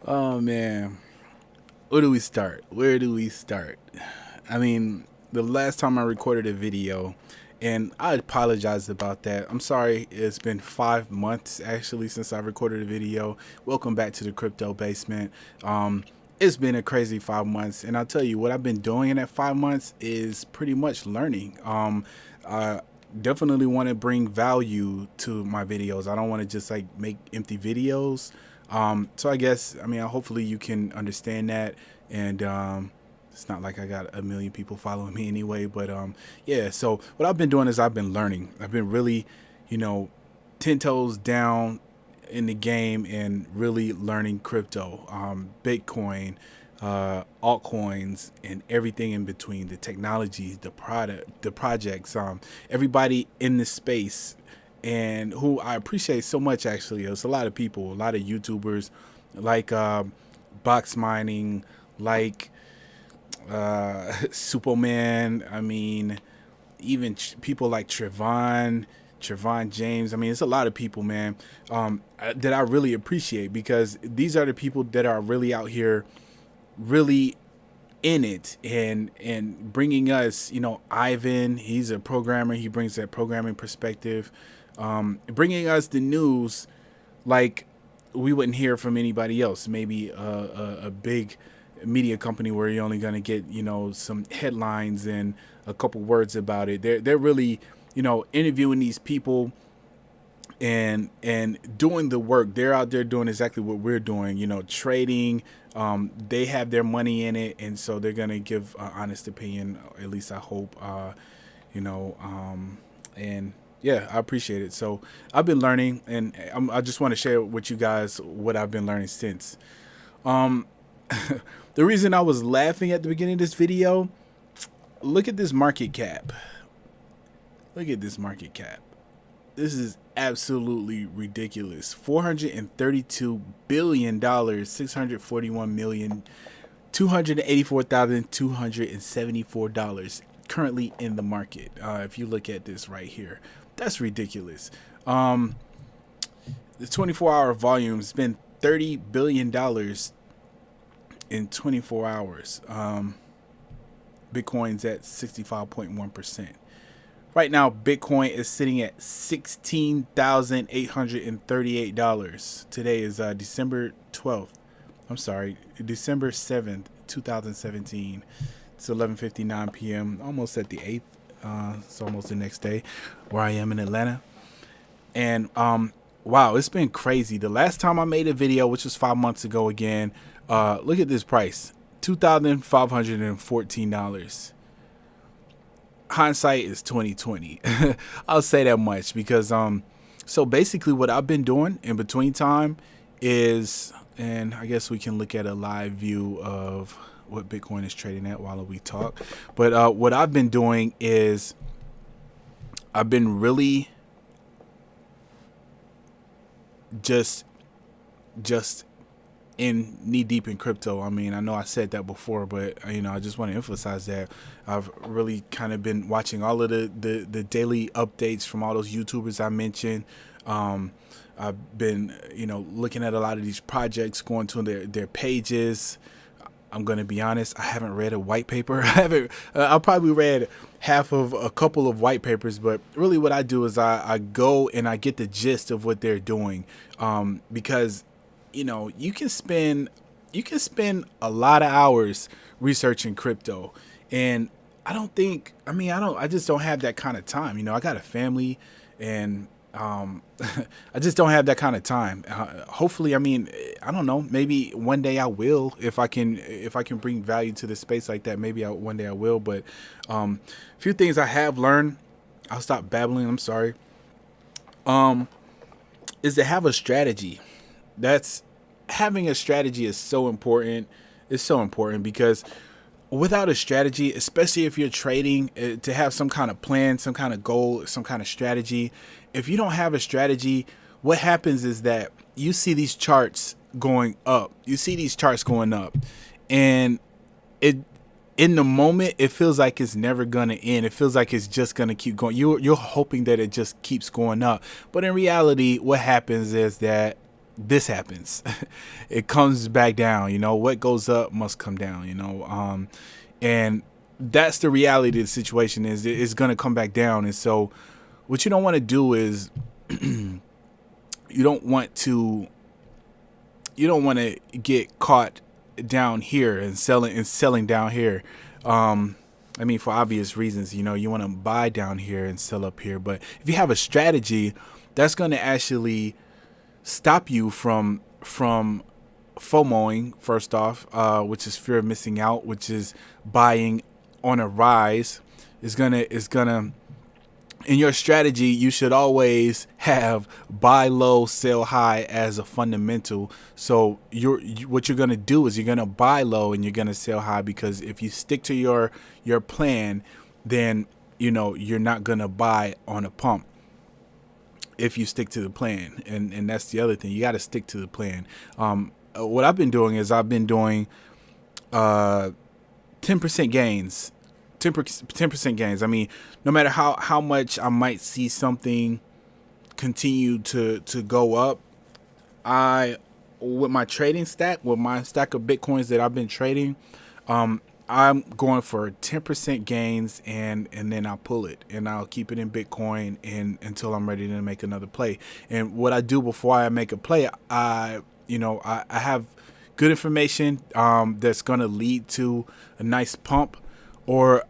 Oh man, where do we start? Where do we start? I mean, the last time I recorded a video, and I apologize about that. I'm sorry. It's been 5 months actually since I recorded a video. Welcome back to the crypto basement. It's been a crazy 5 months, and I'll tell you what I've been doing in that 5 months is pretty much learning. I definitely want to bring value to my videos. I don't want to just like make empty videos. So I guess, I mean, hopefully you can understand that. And it's not like I got a million people following me anyway. But yeah, so what I've been doing is I've been learning. I've been really, you know, 10 toes down in the game and really learning crypto, Bitcoin, altcoins, and everything in between, the technologies, the product, the projects, everybody in this space, and who I appreciate so much. Actually, there's a lot of people, a lot of YouTubers, like box mining, like Superman. I mean, even people like Trevon James. I mean, it's a lot of people, man, that I really appreciate, because these are the people that are really out here, really in it, and bringing us, Ivan, he's a programmer. He brings that programming perspective, bringing us the news like we wouldn't hear from anybody else. Maybe a big media company where you're only going to get, some headlines and a couple words about it. They're really, interviewing these people and doing the work. They're out there doing exactly what we're doing, trading. They have their money in it, and so they're gonna give an honest opinion. At least I hope. And yeah, I appreciate it. So I've been learning, and I just want to share with you guys what I've been learning since. Um, the reason I was laughing at the beginning of this video, look at this market cap. Look at this market cap. This is absolutely ridiculous. $432 billion, 641,284,274 currently in the market. If you look at this right here, that's ridiculous. The 24-hour volume has been $30 billion in 24 hours. Bitcoin's at 65.1%. Right now, Bitcoin is sitting at $16,838. Today is December 12th. I'm sorry, December 7th, 2017. It's 11:59 p.m. Almost at the 8th. It's almost the next day where I am in Atlanta. And wow, it's been crazy. The last time I made a video, which was 5 months ago again, look at this price, $2,514. Hindsight is 2020. I'll say that much, because so basically what I've been doing in between time is, and I guess we can look at a live view of what Bitcoin is trading at while we talk. But what I've been doing is I've been really just in knee deep in crypto. I mean, I know I said that before, but I just want to emphasize that I've really kind of been watching all of the daily updates from all those YouTubers I mentioned. I've been, looking at a lot of these projects, going to their pages. I'm going to be honest, I haven't read a white paper. I probably read half of a couple of white papers, but really what I do is I go and I get the gist of what they're doing. Because you can spend a lot of hours researching crypto, and I just don't have that kind of time. I got a family, and I just don't have that kind of time. Hopefully, I don't know, maybe one day I will, if I can bring value to the space like that. Maybe one day I will. But a few things I have learned, I'll stop babbling, I'm sorry, is to have a strategy. That's Having a strategy is so important. It's so important, because without a strategy, especially if you're trading, to have some kind of plan, some kind of goal, some kind of strategy. If you don't have a strategy, what happens is that you see these charts going up. And it in the moment, it feels like it's never gonna end. It feels like it's just gonna keep going. You're hoping that it just keeps going up, but in reality, what happens is that this happens. It comes back down. What goes up must come down. And that's the reality of the situation. Is it's going to come back down. And so what you don't want to do is you don't want to get caught down here and selling down here. I mean, for obvious reasons, you want to buy down here and sell up here. But if you have a strategy, that's going to actually stop you from FOMOing, first off, which is fear of missing out, which is buying on a rise. Is gonna in your strategy, you should always have buy low, sell high as a fundamental. So what you're gonna do is you're gonna buy low and you're gonna sell high, because if you stick to your plan, then you're not gonna buy on a pump. If you stick to the plan, and that's the other thing, you got to stick to the plan. What I've been doing is I've been doing 10% gains. 10% gains. I mean, no matter how much I might see something continue to go up, with my trading stack, with my stack of Bitcoins that I've been trading, I'm going for 10% gains, and then I'll pull it and I'll keep it in Bitcoin and until I'm ready to make another play. And what I do before I make a play, I have good information that's going to lead to a nice pump, or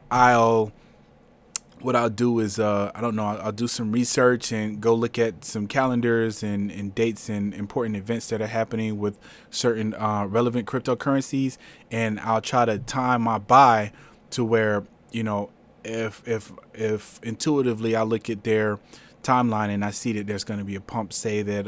what I'll do is I'll do some research and go look at some calendars and dates and important events that are happening with certain relevant cryptocurrencies, and I'll try to time my buy to where if intuitively I look at their timeline and I see that there's going to be a pump, say that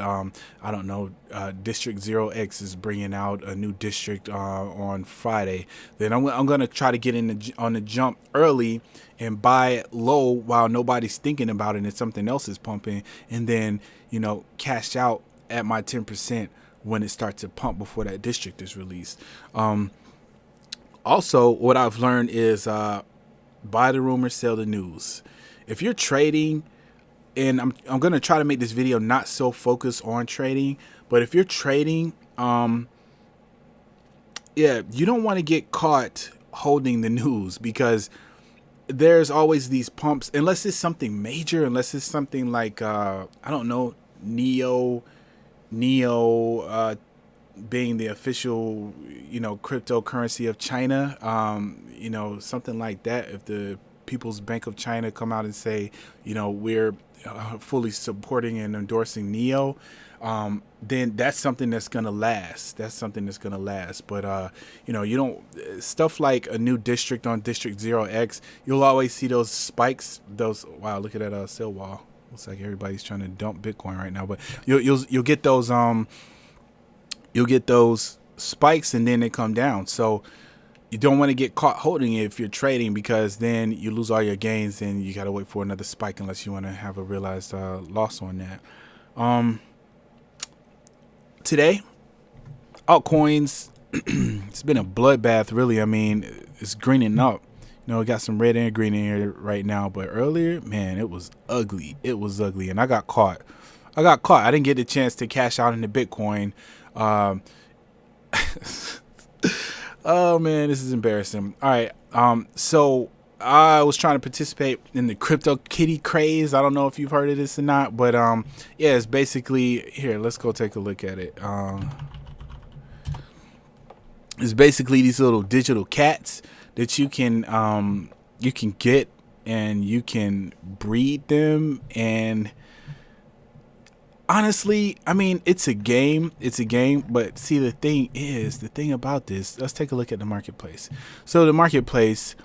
District 0x is bringing out a new district on Friday, then I'm going to try to get on the jump early and buy low while nobody's thinking about it and something else is pumping, and then cash out at my 10% when it starts to pump before that district is released. Also, what I've learned is buy the rumor, sell the news. If you're trading, and I'm going to try to make this video not so focused on trading, but if you're trading, you don't want to get caught holding the news, because there's always these pumps, unless it's something major, unless it's something like, Neo being the official, cryptocurrency of China, something like that. If the People's Bank of China come out and say, we're fully supporting and endorsing Neo, then that's something that's gonna last. But you don't, stuff like a new district on District 0x, you'll always see those spikes. Wow, look at that sell wall. Looks like everybody's trying to dump Bitcoin right now. But you'll get those spikes, and then they come down. So you don't want to get caught holding it if you're trading, because then you lose all your gains and you got to wait for another spike, unless you want to have a realized loss on that. Today, altcoins, it's been a bloodbath, really. I mean, it's greening up. We got some red and green in here right now, but earlier, man, it was ugly. And I got caught. I didn't get the chance to cash out into Bitcoin. Oh man, this is embarrassing. All right. So I was trying to participate in the crypto kitty craze. I don't know if you've heard of this or not, but it's basically, here, let's go take a look at it. It's basically these little digital cats that you can get, and you can breed them. And honestly, I mean, it's a game, but see, the thing about this, let's take a look at the marketplace. So the marketplace,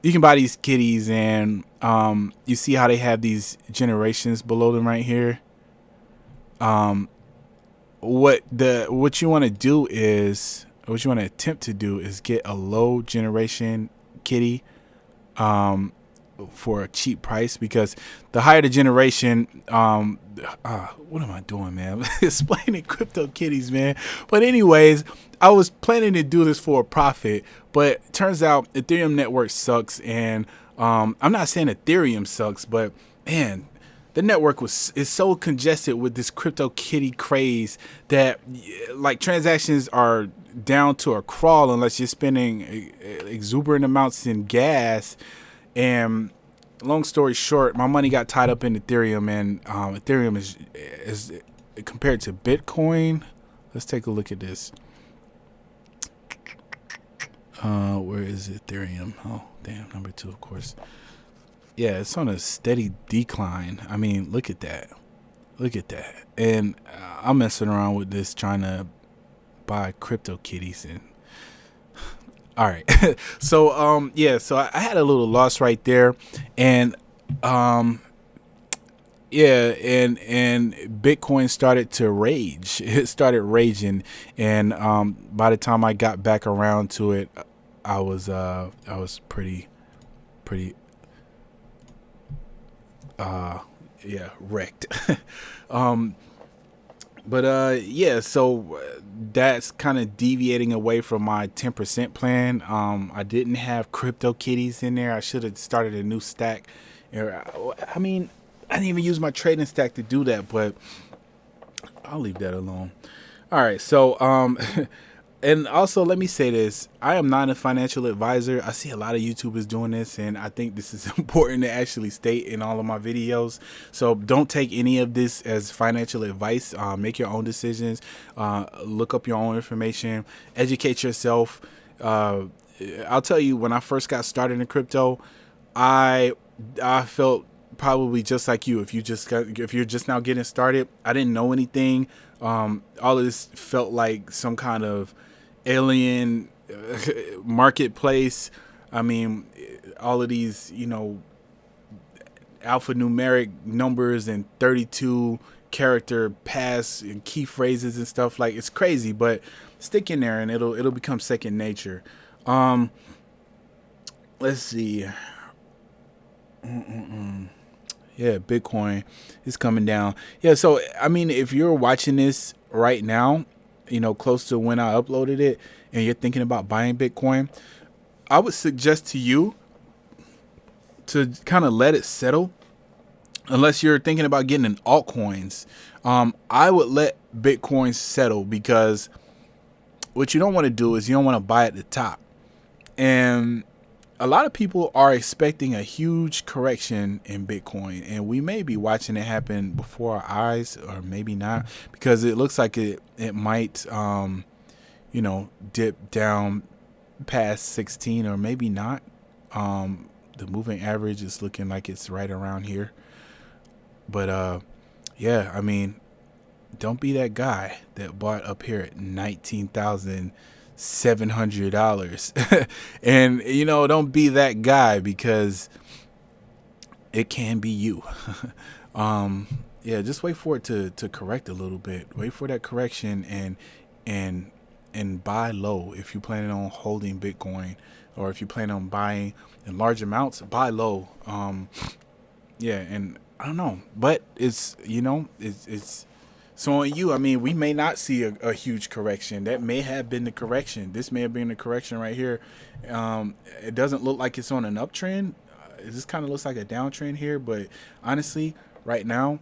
you can buy these kitties, and you see how they have these generations below them right here. What you want to do is, what you want to attempt to do is get a low generation kitty for a cheap price, because the higher the generation, what am I doing, man? Explaining crypto kitties, man. But anyways, I was planning to do this for a profit, but it turns out Ethereum network sucks. And I'm not saying Ethereum sucks, but man, the network is so congested with this crypto kitty craze that like transactions are down to a crawl unless you're spending exuberant amounts in gas. And long story short, my money got tied up in Ethereum, and Ethereum is compared to Bitcoin. Let's take a look at this. Where is Ethereum? Oh, damn, number 2, of course. Yeah, it's on a steady decline. I mean, look at that. Look at that. And I'm messing around with this, trying to buy crypto kitties. And all right. So, yeah, so I had a little loss right there. And, yeah, and Bitcoin started to rage. It started raging. And by the time I got back around to it, I was pretty yeah, wrecked. But yeah, so that's kind of deviating away from my 10% plan. I didn't have crypto kitties in there. I should have started a new stack. I mean, I didn't even use my trading stack to do that, but I'll leave that alone. All right, so and also let me say this: I am not a financial advisor. I see a lot of YouTubers doing this, and I think this is important to actually state in all of my videos. So don't take any of this as financial advice. Make your own decisions. Look up your own information. Educate yourself. I'll tell you, when I first got started in crypto, I felt probably just like you. If you're just now getting started, I didn't know anything. All of this felt like some kind of alien marketplace. I mean, all of these, alphanumeric numbers and 32 character pass and key phrases and stuff, like, it's crazy, but stick in there and it'll become second nature. Let's see. Yeah, Bitcoin is coming down. Yeah, so I mean, if you're watching this right now, close to when I uploaded it, and you're thinking about buying Bitcoin, I would suggest to you to kind of let it settle. Unless you're thinking about getting in altcoins, I would let Bitcoin settle, because what you don't want to do is you don't want to buy at the top. And a lot of people are expecting a huge correction in Bitcoin, and we may be watching it happen before our eyes, or maybe not, because it looks like it might, dip down past 16, or maybe not. The moving average is looking like it's right around here. But yeah, I mean, don't be that guy that bought up here at $19,700. And don't be that guy, because it can be you. Yeah, just wait for it to correct a little bit. Wait for that correction, and buy low. If you're planning on holding Bitcoin, or if you plan on buying in large amounts, buy low. Yeah, and I don't know, but it's so on you. I mean, we may not see a huge correction. That may have been the correction. This may have been the correction right here. It doesn't look like it's on an uptrend. This kind of looks like a downtrend here, but honestly, right now,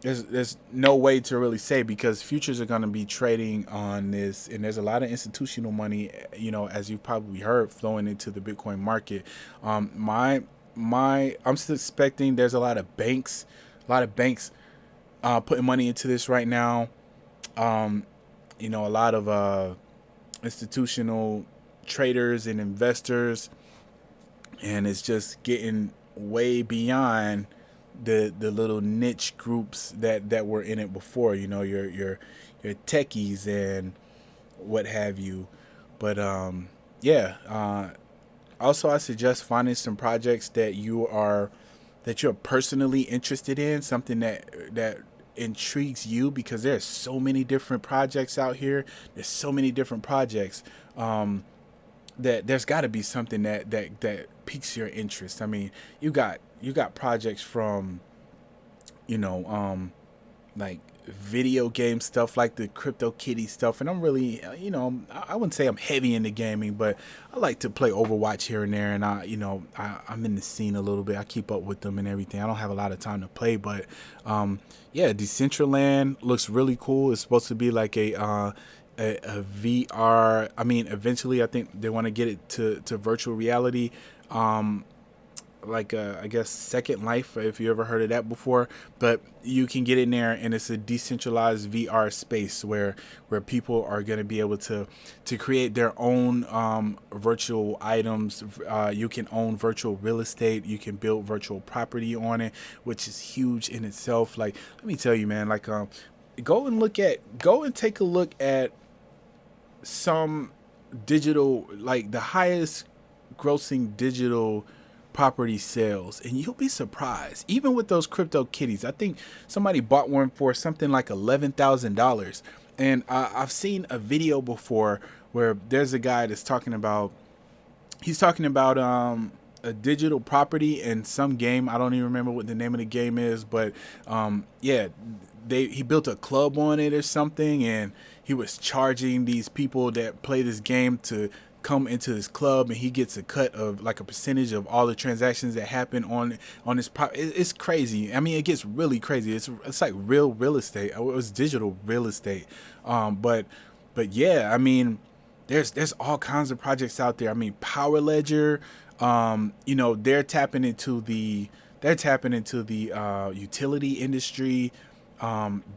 there's no way to really say, because futures are going to be trading on this, and there's a lot of institutional money, as you've probably heard, flowing into the Bitcoin market. I'm suspecting there's a lot of banks putting money into this right now. A lot of institutional traders and investors, and it's just getting way beyond the little niche groups that were in it before. Your techies and what have you. But yeah. Also, I suggest finding some projects that you're personally interested in, something that intrigues you, because there's so many different projects out here. There's so many different projects that there's got to be something that piques your interest. I mean, you got projects from like video game stuff like the crypto kitty stuff, and I'm really, I wouldn't say I'm heavy into gaming, but I like to play Overwatch here and there, and I'm in the scene a little bit. I keep up with them and everything. I don't have a lot of time to play, but yeah, Decentraland looks really cool. It's supposed to be like a VR. I mean, eventually I think they want to get it to virtual reality. Like I guess Second Life, if you ever heard of that before. But you can get in there, and it's a decentralized VR space where people are going to be able to create their own virtual items. You can own virtual real estate. You can build virtual property on it, which is huge in itself. Like, let me tell you, man. Like, go and take a look at some digital, like the highest grossing digital property sales, and you'll be surprised. Even with those crypto kitties, I think somebody bought one for something like $11,000. And I've seen a video before where there's a guy that's talking about, a digital property in some game. I don't even remember what the name of the game is, but yeah, he built a club on it or something, and he was charging these people that play this game to come into his club, and he gets a cut of like a percentage of all the transactions that happen on this it's crazy. I mean, it gets really crazy. It's like real estate. It was digital real estate. But yeah, I mean, there's all kinds of projects out there. I mean, Power Ledger, they're tapping into the utility industry.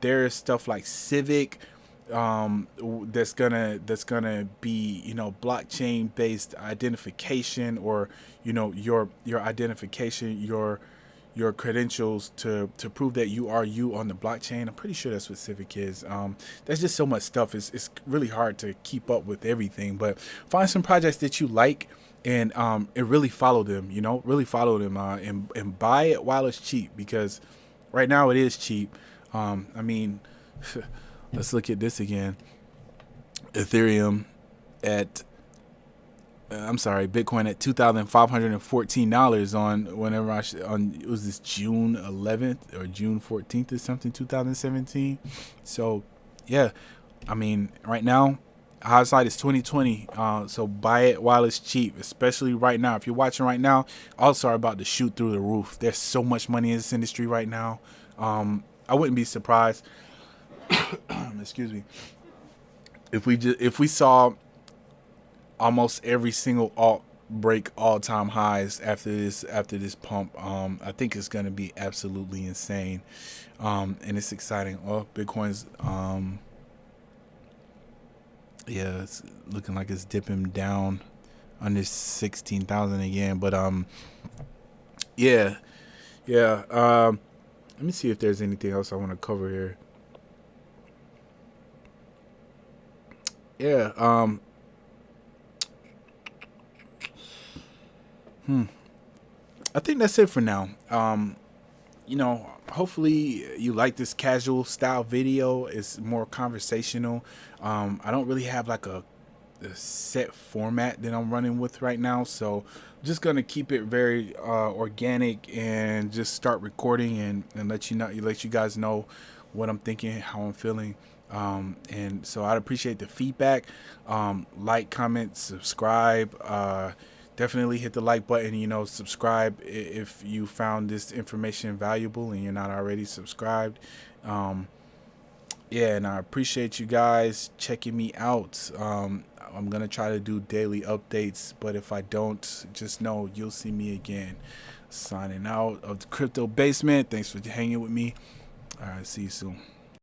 There's stuff like Civic, that's gonna be, blockchain based identification, or your identification, your credentials to prove that you are you on the blockchain. I'm pretty sure that's what Civic is. There's just so much stuff. It's really hard to keep up with everything, but find some projects that you like, and really follow them. Really follow them, and buy it while it's cheap, because right now it is cheap. I mean, let's look at this again. Ethereum at, Bitcoin at $2,514 on whenever it was this June 11th or June 14th or something, 2017. So yeah, I mean, right now, hindsight is 2020. So buy it while it's cheap, especially right now. If you're watching right now, also are about to shoot through the roof. There's so much money in this industry right now. I wouldn't be surprised. Excuse me. If we saw almost every single alt break all-time highs after this pump, I think it's gonna be absolutely insane, and it's exciting. Oh, Bitcoin's yeah, it's looking like it's dipping down under 16,000 again, but yeah. Let me see if there's anything else I want to cover here. Yeah. I think that's it for now. Hopefully you like this casual style video. It's more conversational. I don't really have like a set format that I'm running with right now, so I'm just gonna keep it very organic, and just start recording, and let you guys know what I'm thinking, how I'm feeling. And so I'd appreciate the feedback. Like, comment, subscribe. Definitely hit the like button. Subscribe if you found this information valuable and you're not already subscribed. Yeah, and I appreciate you guys checking me out. I'm gonna try to do daily updates, but if I don't, just know you'll see me again. Signing out of the Crypto Basement. Thanks for hanging with me. All right, see you soon.